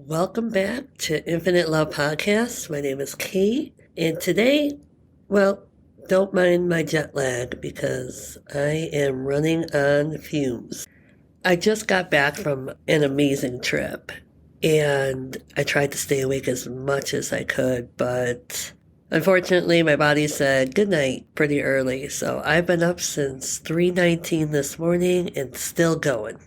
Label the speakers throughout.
Speaker 1: Welcome back to Infinite Love Podcast. My name is Kate, and today, well, don't mind my jet lag because I am running on fumes. I just got back from an amazing trip, and I tried to stay awake as much as I could, but unfortunately, my body said good night pretty early, so I've been up since 3:19 this morning and still going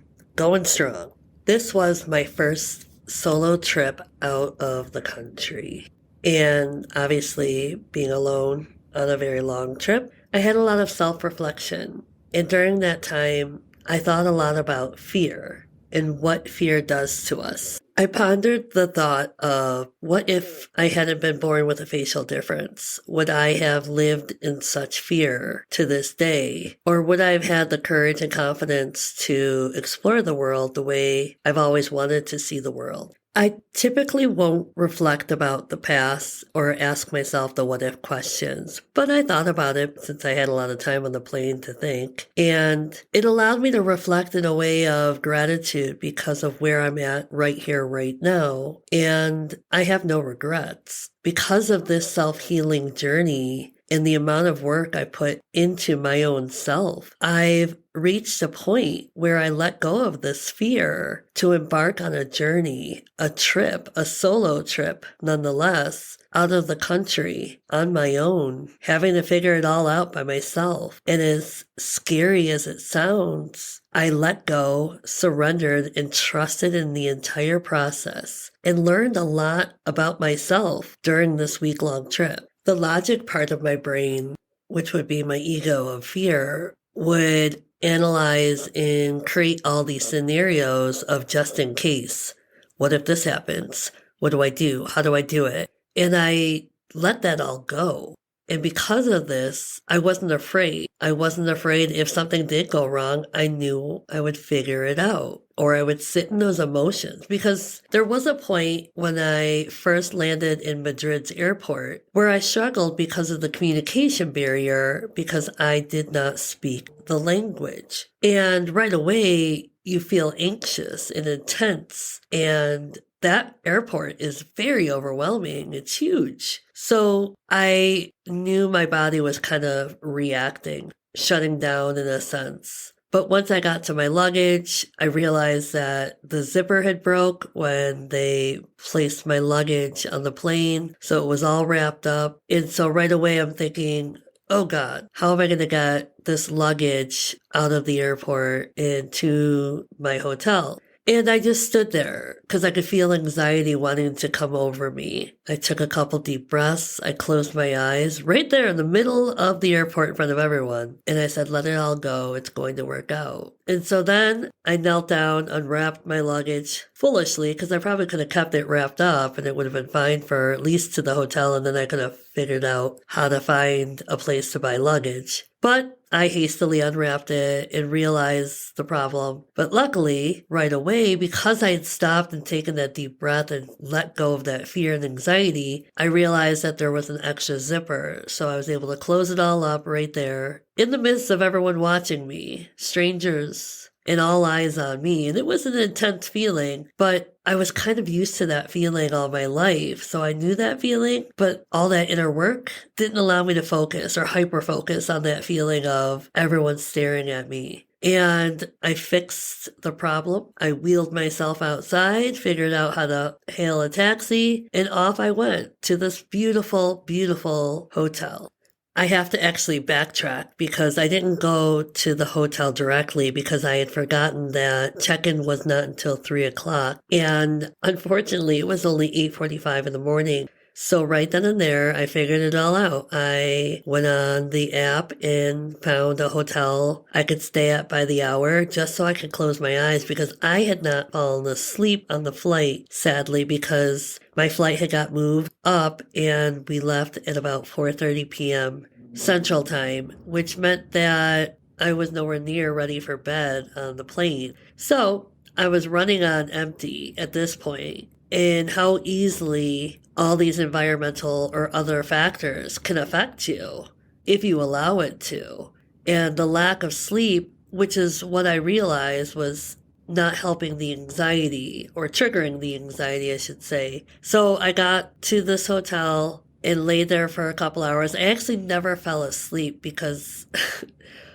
Speaker 1: strong. This was my first solo trip out of the country. And obviously, being alone on a very long trip, I had a lot of self reflection. And during that time, I thought a lot about fear and what fear does to us. I pondered the thought of what if I hadn't been born with a facial difference? Would I have lived in such fear to this day? Or would I have had the courage and confidence to explore the world the way I've always wanted to see the world? I typically won't reflect about the past or ask myself the what if questions, but I thought about it since I had a lot of time on the plane to think. And it allowed me to reflect in a way of gratitude because of where I'm at right here, right now. And I have no regrets. Because of this self-healing journey and the amount of work I put into my own self, I've reached a point where I let go of this fear to embark on a journey, a trip, a solo trip, nonetheless, out of the country on my own, having to figure it all out by myself. And as scary as it sounds, I let go, surrendered, and trusted in the entire process and learned a lot about myself during this week-long trip. The logic part of my brain, which would be my ego of fear, would analyze and create all these scenarios of just in case. What if this happens? What do I do? How do I do it? And I let that all go. And because of this, I wasn't afraid. I wasn't afraid if something did go wrong, I knew I would figure it out. Or I would sit in those emotions. Because there was a point when I first landed in Madrid's airport where I struggled because of the communication barrier because I did not speak the language. And right away, you feel anxious and intense. And that airport is very overwhelming. It's huge. So I knew my body was kind of reacting, shutting down in a sense. But once I got to my luggage, I realized that the zipper had broke when they placed my luggage on the plane. So it was all wrapped up. And so right away I'm thinking, oh God, how am I going to get this luggage out of the airport and to my hotel? And I just stood there because I could feel anxiety wanting to come over me. I took a couple deep breaths. I closed my eyes right there in the middle of the airport in front of everyone. And I said, let it all go. It's going to work out. And so then I knelt down, unwrapped my luggage foolishly because I probably could have kept it wrapped up and it would have been fine for at least to the hotel. And then I could have figured out how to find a place to buy luggage. But I hastily unwrapped it and realized the problem. But luckily, right away, because I had stopped and taken that deep breath and let go of that fear and anxiety, I realized that there was an extra zipper. So I was able to close it all up right there in the midst of everyone watching me, strangers, and all eyes on me. And it was an intense feeling, but I was kind of used to that feeling all my life. So I knew that feeling, but all that inner work didn't allow me to focus or hyper focus on that feeling of everyone staring at me. And I fixed the problem. I wheeled myself outside, figured out how to hail a taxi, and off I went to this beautiful, beautiful hotel. I have to actually backtrack because I didn't go to the hotel directly because I had forgotten that check-in was not until 3 o'clock. And unfortunately, it was only 8:45 in the morning. So right then and there, I figured it all out. I went on the app and found a hotel I could stay at by the hour just so I could close my eyes because I had not fallen asleep on the flight, sadly, because my flight had got moved up and we left at about 4:30 p.m. Central Time, which meant that I was nowhere near ready for bed on the plane. So I was running on empty at this point, and how easily all these environmental or other factors can affect you if you allow it to. And the lack of sleep, which is what I realized was not helping the anxiety, or triggering the anxiety, I should say. So I got to this hotel and lay there for a couple hours. I actually never fell asleep because,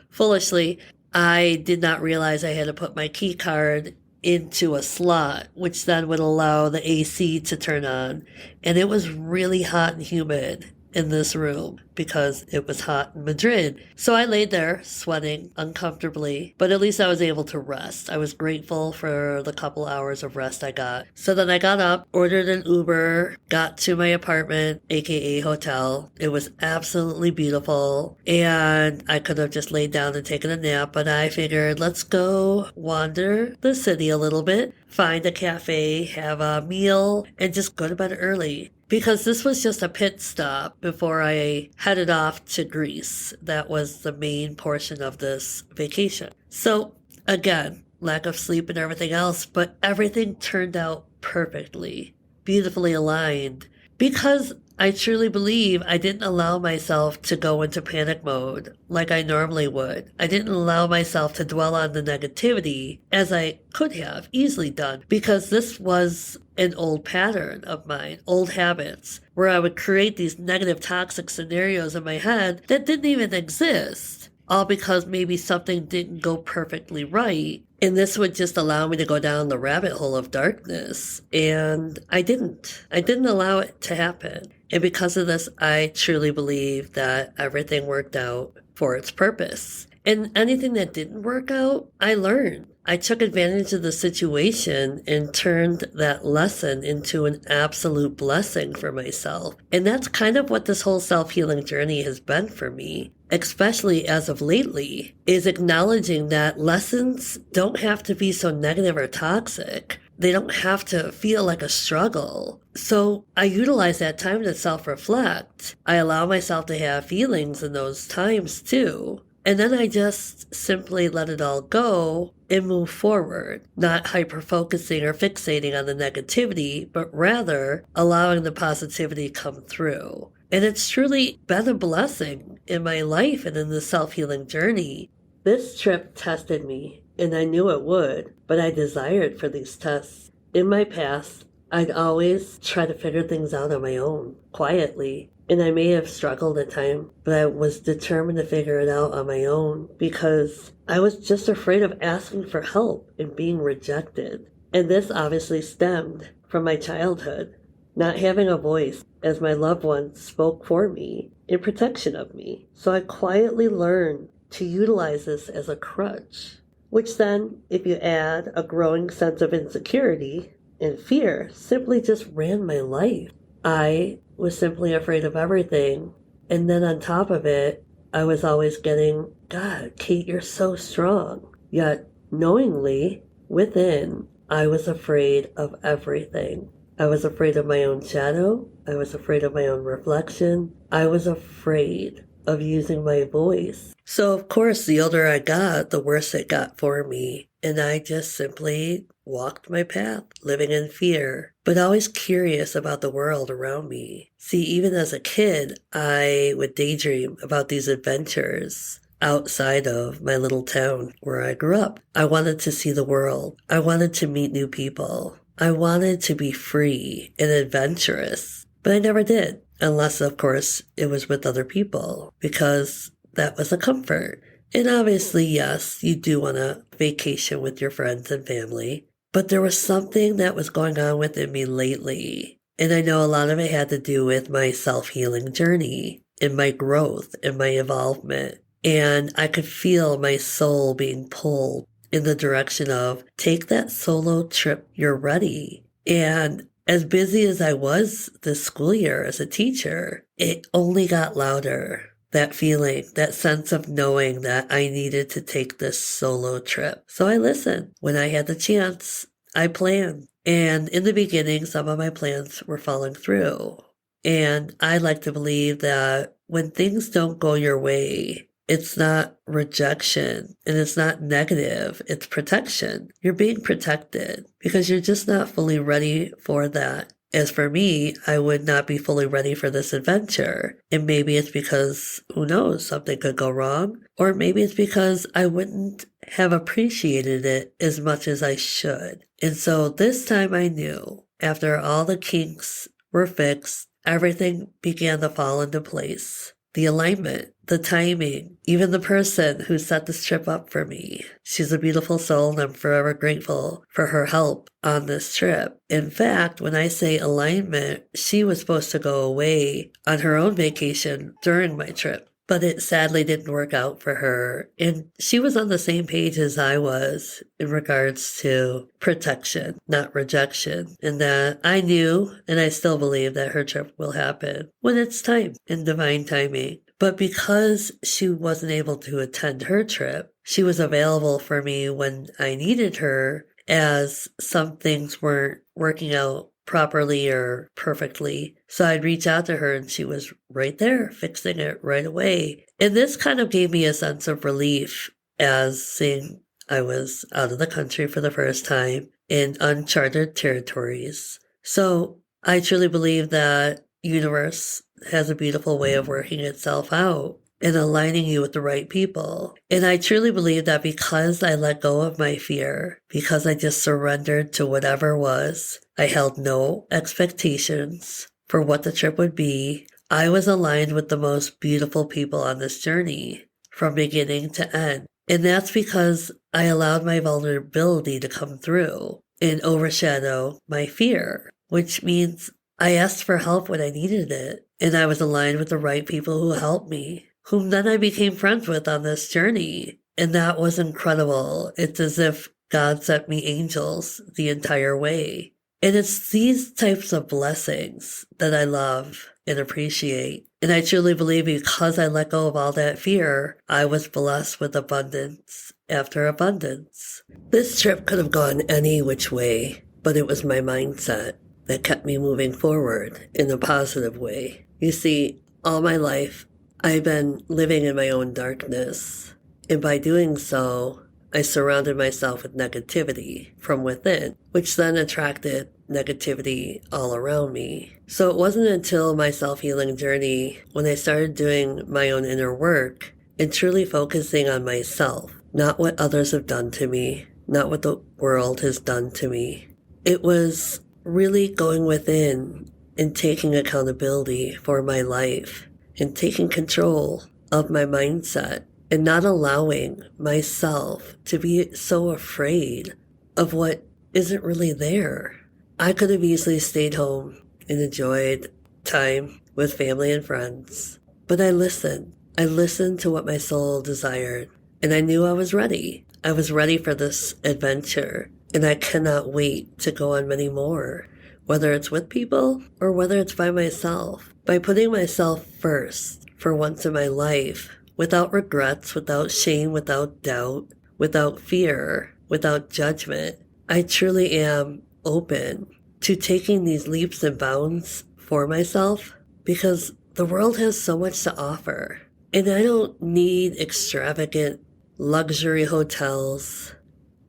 Speaker 1: foolishly, I did not realize I had to put my key card into a slot, which then would allow the AC to turn on. And it was really hot and humid in this room because it was hot in Madrid. So I laid there sweating uncomfortably, but at least I was able to rest. I was grateful for the couple hours of rest I got. So then I got up, ordered an Uber, got to my apartment, aka hotel. It was absolutely beautiful, and I could have just laid down and taken a nap, but I figured let's go wander the city a little bit, find a cafe, have a meal, and just go to bed early. Because this was just a pit stop before I headed off to Greece. That was the main portion of this vacation. So, again, lack of sleep and everything else, but everything turned out perfectly, beautifully aligned. Because I truly believe I didn't allow myself to go into panic mode like I normally would. I didn't allow myself to dwell on the negativity as I could have easily done, because this was an old pattern of mine, old habits, where I would create these negative, toxic scenarios in my head that didn't even exist, all because maybe something didn't go perfectly right. And this would just allow me to go down the rabbit hole of darkness. And I didn't. I didn't allow it to happen. And because of this, I truly believe that everything worked out for its purpose. And anything that didn't work out, I learned. I took advantage of the situation and turned that lesson into an absolute blessing for myself. And that's kind of what this whole self-healing journey has been for me, especially as of lately, is acknowledging that lessons don't have to be so negative or toxic. They don't have to feel like a struggle. So I utilize that time to self-reflect. I allow myself to have feelings in those times too. And then I just simply let it all go and move forward, not hyper-focusing or fixating on the negativity, but rather allowing the positivity come through. And it's truly been a blessing in my life and in the self-healing journey. This trip tested me, and I knew it would, but I desired for these tests. In my past, I'd always try to figure things out on my own, quietly. And I may have struggled at times, but I was determined to figure it out on my own because I was just afraid of asking for help and being rejected. And this obviously stemmed from my childhood, not having a voice as my loved ones spoke for me in protection of me. So I quietly learned to utilize this as a crutch, which then, if you add a growing sense of insecurity and fear, simply just ran my life. I was simply afraid of everything. And then on top of it, I was always getting, God, Kate, you're so strong. Yet, knowingly, within, I was afraid of everything. I was afraid of my own shadow. I was afraid of my own reflection. I was afraid of using my voice. So, of course, the older I got, the worse it got for me. And I just simply walked my path, living in fear, but always curious about the world around me. See, even as a kid, I would daydream about these adventures outside of my little town where I grew up. I wanted to see the world. I wanted to meet new people. I wanted to be free and adventurous, but I never did, unless, of course, it was with other people, because that was a comfort. And obviously, yes, you do want to vacation with your friends and family, but there was something that was going on within me lately. And I know a lot of it had to do with my self-healing journey and my growth and my evolvement. And I could feel my soul being pulled in the direction of, take that solo trip, you're ready. And as busy as I was this school year as a teacher, it only got louder. That feeling, that sense of knowing that I needed to take this solo trip. So I listened. When I had the chance, I planned. And in the beginning, some of my plans were falling through. And I like to believe that when things don't go your way, it's not rejection and it's not negative, it's protection. You're being protected because you're just not fully ready for that. As for me, I would not be fully ready for this adventure. And maybe it's because, who knows, something could go wrong. Or maybe it's because I wouldn't have appreciated it as much as I should. And so this time I knew, after all the kinks were fixed, everything began to fall into place. The alignment, the timing, even the person who set this trip up for me. She's a beautiful soul, and I'm forever grateful for her help on this trip. In fact, when I say alignment, she was supposed to go away on her own vacation during my trip. But it sadly didn't work out for her. And she was on the same page as I was in regards to protection, not rejection. And that I knew, and I still believe that her trip will happen when it's time, in divine timing. But because she wasn't able to attend her trip, she was available for me when I needed her, as some things weren't working out properly or perfectly. So I'd reach out to her and she was right there fixing it right away. And this kind of gave me a sense of relief, as seeing I was out of the country for the first time in uncharted territories. So I truly believe that universe has a beautiful way of working itself out and aligning you with the right people. And I truly believe that because I let go of my fear, because I just surrendered to whatever was, I held no expectations for what the trip would be. I was aligned with the most beautiful people on this journey from beginning to end. And that's because I allowed my vulnerability to come through and overshadow my fear, which means I asked for help when I needed it. And I was aligned with the right people who helped me, whom then I became friends with on this journey. And that was incredible. It's as if God sent me angels the entire way. And it's these types of blessings that I love and appreciate. And I truly believe because I let go of all that fear, I was blessed with abundance after abundance. This trip could have gone any which way, but it was my mindset that kept me moving forward in a positive way. You see, all my life, I've been living in my own darkness. And by doing so, I surrounded myself with negativity from within, which then attracted negativity all around me. So it wasn't until my self-healing journey when I started doing my own inner work and truly focusing on myself, not what others have done to me, not what the world has done to me. It was really going within and taking accountability for my life and taking control of my mindset and not allowing myself to be so afraid of what isn't really there. I could have easily stayed home and enjoyed time with family and friends, but I listened. I listened to what my soul desired, and I knew I was ready. I was ready for this adventure, and I cannot wait to go on many more, whether it's with people or whether it's by myself. By putting myself first for once in my life, without regrets, without shame, without doubt, without fear, without judgment, I truly am open to taking these leaps and bounds for myself, because the world has so much to offer. And I don't need extravagant luxury hotels.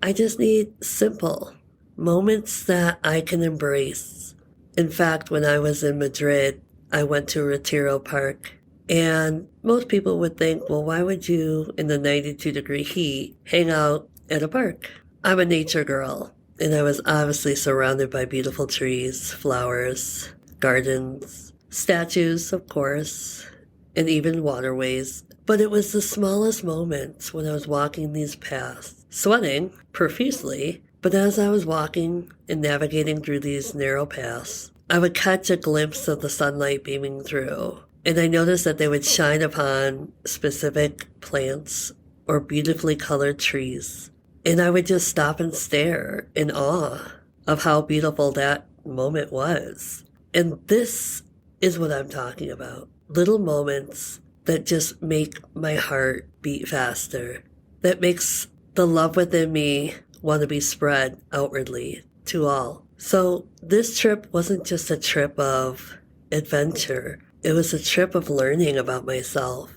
Speaker 1: I just need simple moments that I can embrace. In fact, when I was in Madrid, I went to Retiro Park. And most people would think, well, why would you, in the 92-degree heat, hang out at a park? I'm a nature girl, and I was obviously surrounded by beautiful trees, flowers, gardens, statues, of course, and even waterways. But it was the smallest moments when I was walking these paths, sweating profusely, but as I was walking and navigating through these narrow paths, I would catch a glimpse of the sunlight beaming through. And I noticed that they would shine upon specific plants or beautifully colored trees. And I would just stop and stare in awe of how beautiful that moment was. And this is what I'm talking about. Little moments that just make my heart beat faster. That makes the love within me want to be spread outwardly to all. So this trip wasn't just a trip of adventure. It was a trip of learning about myself.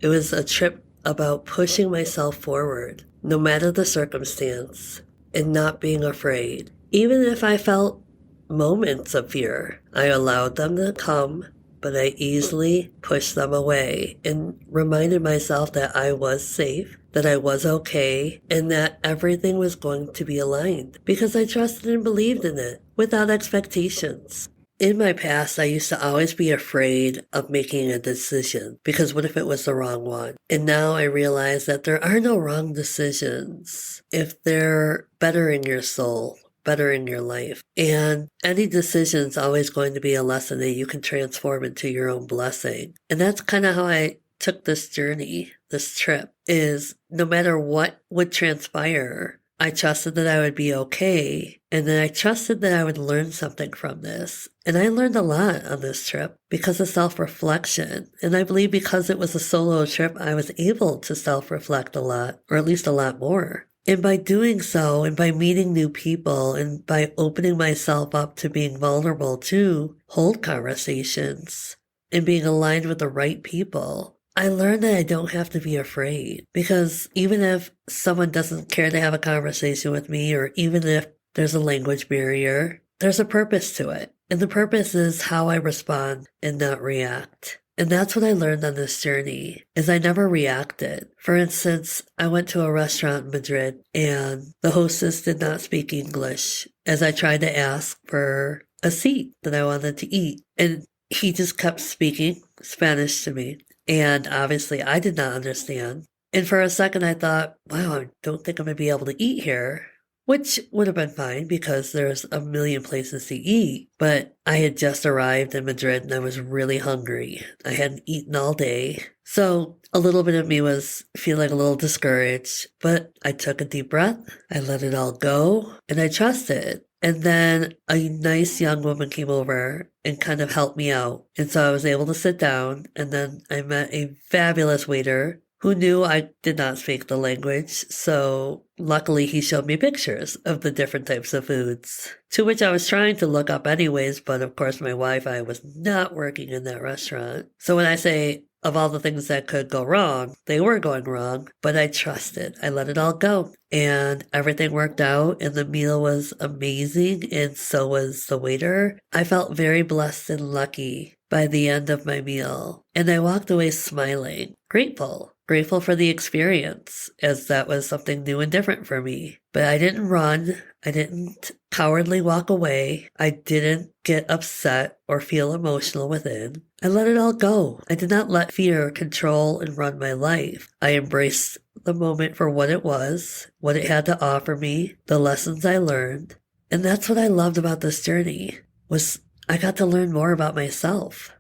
Speaker 1: It was a trip about pushing myself forward, no matter the circumstance, and not being afraid. Even if I felt moments of fear, I allowed them to come but I easily pushed them away and reminded myself that I was safe, that I was okay, and that everything was going to be aligned because I trusted and believed in it without expectations. In my past, I used to always be afraid of making a decision because what if it was the wrong one? And now I realize that there are no wrong decisions if they're bettering your soul, bettering your life. And any decision is always going to be a lesson that you can transform into your own blessing. And that's kind of how I took this journey, this trip, is no matter what would transpire, I trusted that I would be okay, and then I trusted that I would learn something from this. And I learned a lot on this trip because of self-reflection. And I believe because it was a solo trip, I was able to self-reflect a lot, or at least a lot more. And by doing so, and by meeting new people, and by opening myself up to being vulnerable to hold conversations, and being aligned with the right people, I learned that I don't have to be afraid because even if someone doesn't care to have a conversation with me, or even if there's a language barrier, there's a purpose to it. And the purpose is how I respond and not react. And that's what I learned on this journey, is I never reacted. For instance, I went to a restaurant in Madrid and the hostess did not speak English as I tried to ask for a seat that I wanted to eat. And he just kept speaking Spanish to me. And obviously I did not understand. And for a second I thought, wow, I don't think I'm going to be able to eat here, which would have been fine because there's a million places to eat. But I had just arrived in Madrid and I was really hungry. I hadn't eaten all day. So a little bit of me was feeling a little discouraged, but I took a deep breath. I let it all go and I trusted. And then a nice young woman came over and kind of helped me out. And so I was able to sit down, and then I met a fabulous waiter who knew I did not speak the language. So luckily he showed me pictures of the different types of foods, to which I was trying to look up anyways, but of course my Wi-Fi was not working in that restaurant. So when I say of all the things that could go wrong, they were going wrong, but I trusted. I let it all go. And everything worked out, and the meal was amazing, and so was the waiter. I felt very blessed and lucky by the end of my meal, and I walked away smiling, grateful for the experience, as that was something new and different for me. But I didn't run. I didn't cowardly walk away. I didn't get upset or feel emotional within. I let it all go. I did not let fear control and run my life. I embraced the moment for what it was, what it had to offer me, the lessons I learned. And that's what I loved about this journey, was I got to learn more about myself,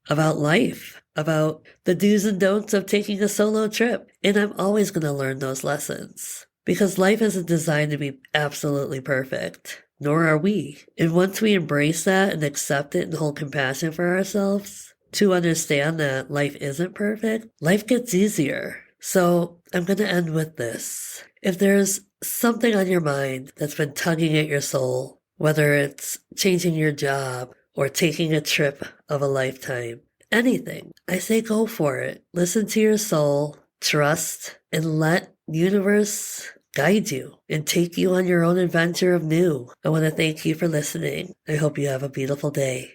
Speaker 1: about life, about the do's and don'ts of taking a solo trip. And I'm always going to learn those lessons because life isn't designed to be absolutely perfect, nor are we. And once we embrace that and accept it and hold compassion for ourselves, to understand that life isn't perfect, life gets easier. So I'm going to end with this. If there's something on your mind that's been tugging at your soul, whether it's changing your job or taking a trip of a lifetime, anything, I say go for it. Listen to your soul, trust, and let universe guide you and take you on your own adventure of new. I want to thank you for listening. I hope you have a beautiful day.